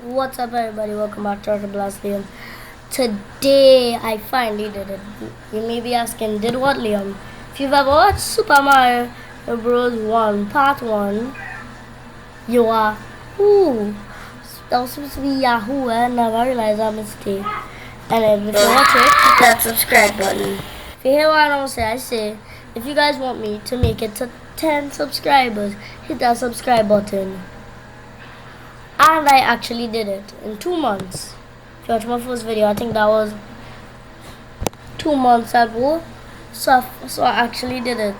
What's up, everybody? Welcome back to Blast Liam. Today I finally did it. You may be asking, did what, Liam? If you've ever watched Super Mario Bros. 1 Part 1, you are ooh. That was supposed to be Yahoo, and I realized that mistake. And then if you watch it, hit that subscribe button. If you hear what I don't say, I say, if you guys want me to make it to 10 subscribers, hit that subscribe button. And I actually did it in 2 months. If you watch my first video, I think that was 2 months ago. So I actually did it.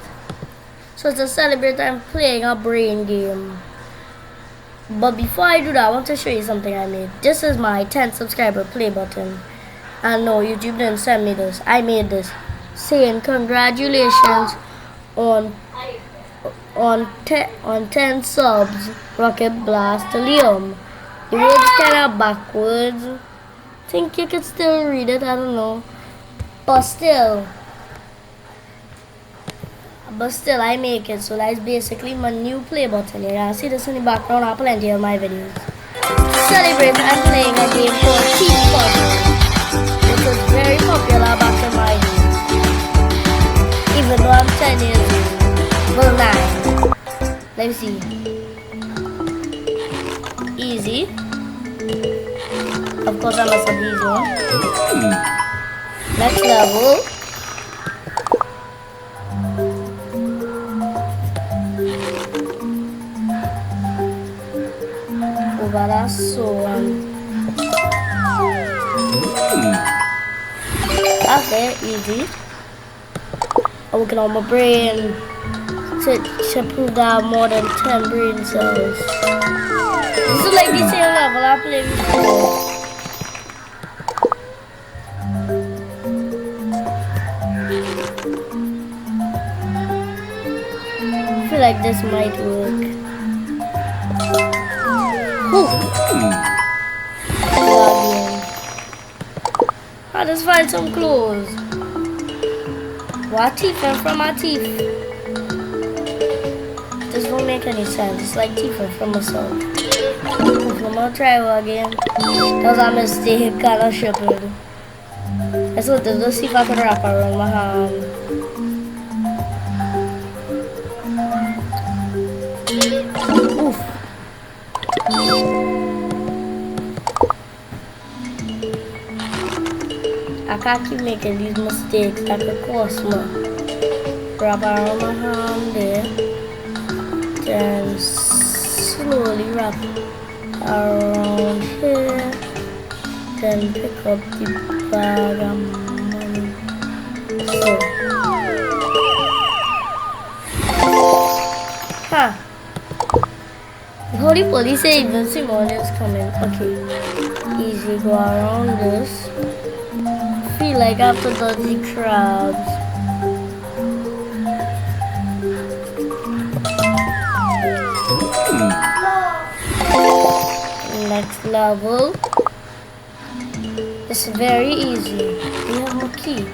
So to celebrate, I'm playing a brain game. But before I do that, I want to show you something I made. This is my 10 subscriber play button. And no, YouTube didn't send me this. I made this saying congratulations on 10 subs, Rocket Blast Liam. The word's kind of backwards. Think you could still read it, I don't know. But still, I make it. So that's basically my new play button. You can see this in the background. I have plenty of my videos. To celebrate, I'm playing a game called Theif, which was very popular back in my days. Even though I'm 10 years old. Well, 9. Let me see. Easy. Of course, I must have easy one. Next level. Over that sword. That's it. Easy. I'm working on my brain to prove that I have more than 10 brain cells. This is like the same level I played before. I feel like this might work. I'll just find some clothes. What teeth and from my teeth? This won't make any sense. It's like teeth from myself. I'm gonna try it again. That was a mistake, kind of stupid. Let's look this. Let's see if I can wrap around my hand. Oof. I can't keep making these mistakes. That could cost me. Wrap around my hand there. Then slowly wrap around here. Then pick up the bag of money. So. Huh. Holy police say even Simone is coming. Okay. Easy, go around this. Feel like I have to dodge the crabs. Next level. It's very easy. We have no key.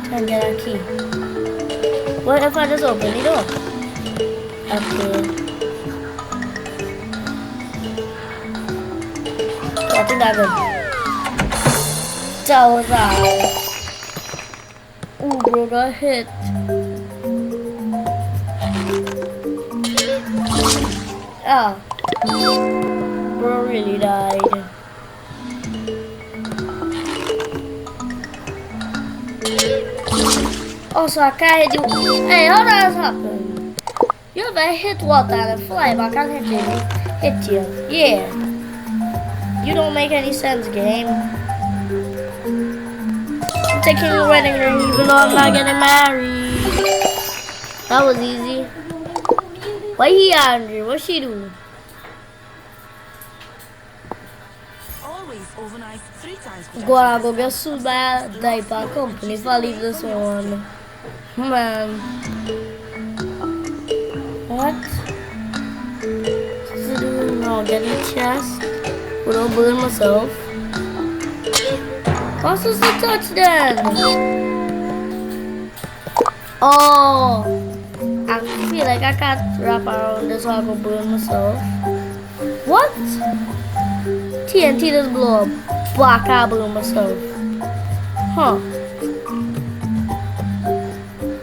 Try and get a key. What if I just open it up? Okay. I think that's good. That was out. Ooh, bro, got hit. Ah. Bro really died. Also, I can't hit you. Hey, how does that happen? You ever hit water and fly back and hit you? Yeah. You don't make any sense, game. I'm taking a wedding ring even though I'm not getting married. That was easy. Why he angry? What she do? Gonna go get sued by a diaper company if I leave this one. Man. What? No, get the chest. I don't burn myself. What's this to touch then? Oh, I feel like I can't wrap around this so I can burn myself. What? TNT just blow up. Back I blew myself. Huh.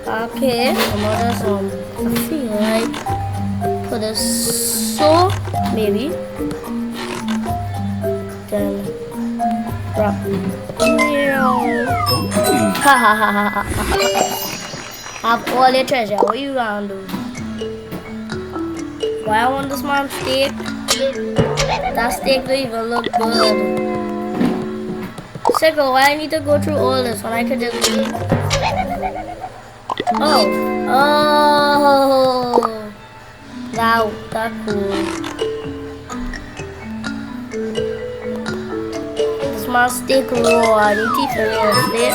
Okay, I'm gonna just I feel like put this so maybe then wrap. Ha ha ha ha ha. Have all your treasure. What you gonna do? Why I want this man steak? That steak don't even look good. Sicko, why I need to go through all this when I could just eat? Oh. Oh. That's cool. This man steak raw. I need to eat the raw steak.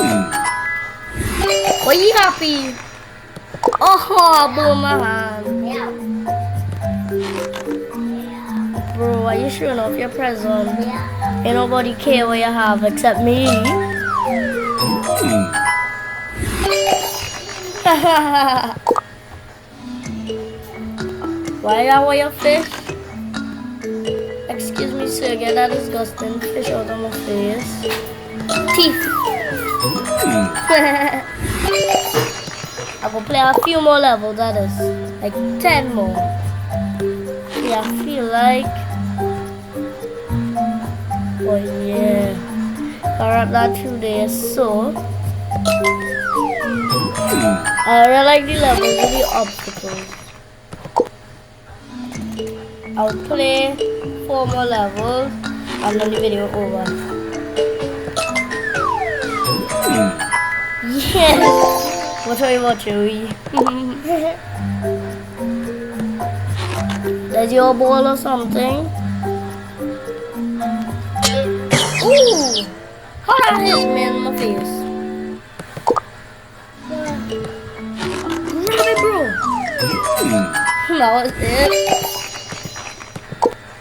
Are you happy? Oh, blow my hand. Bro, are you sure of your present? Ain't nobody care what you have except me. Why you want your fish? Excuse me, sir, get that disgusting fish out of my face. Teeth. I will play a few more levels, that is. Like 10 more. Yeah, I feel like. Oh yeah. I wrapped that 2 days, so. I really like the levels with the obstacles. I'll play 4 more levels and then the video over. Yes! What are you watching? There's your ball or something? Ooh! How that hit me in my face? Grab it, bro! That was it.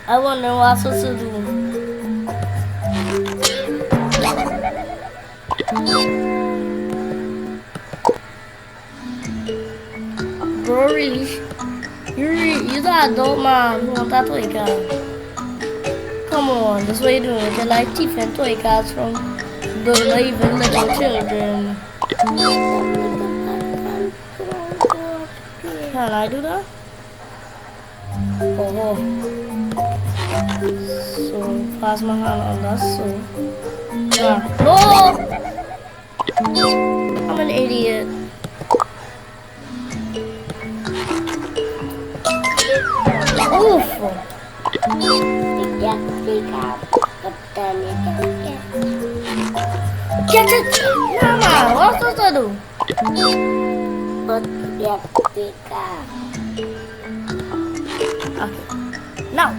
I wonder what I'm supposed to do. Bro, really? You're the adult man who want that toy car. Come on, that's what you're doing. You're like thieving toy cars from those not even little children. Can I do that? Oh. So, pass my hand on that, so. No! I'm an idiot. Oof! Get it! Mama, what's supposed to do? Okay. Now.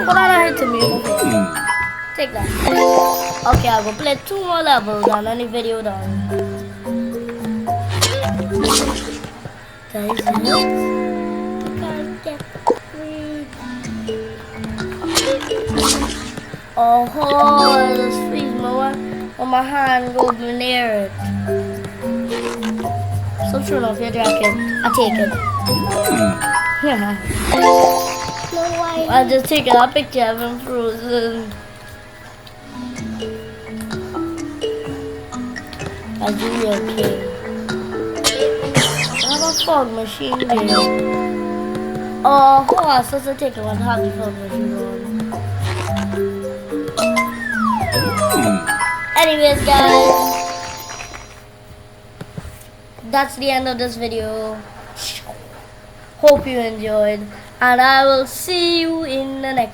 Put on a hit to me. Take that. Okay, I'll go play 2 more levels and then the video done. That is it. Oh, this freeze my hand go near it. So true enough, your jacket. I take it. I just take a picture of him frozen. I do be okay. I have a fog machine there. Oh, I was supposed to take it when I have the fog machine on. Anyways, guys, that's the end of this video. Hope you enjoyed, and I will see you in the next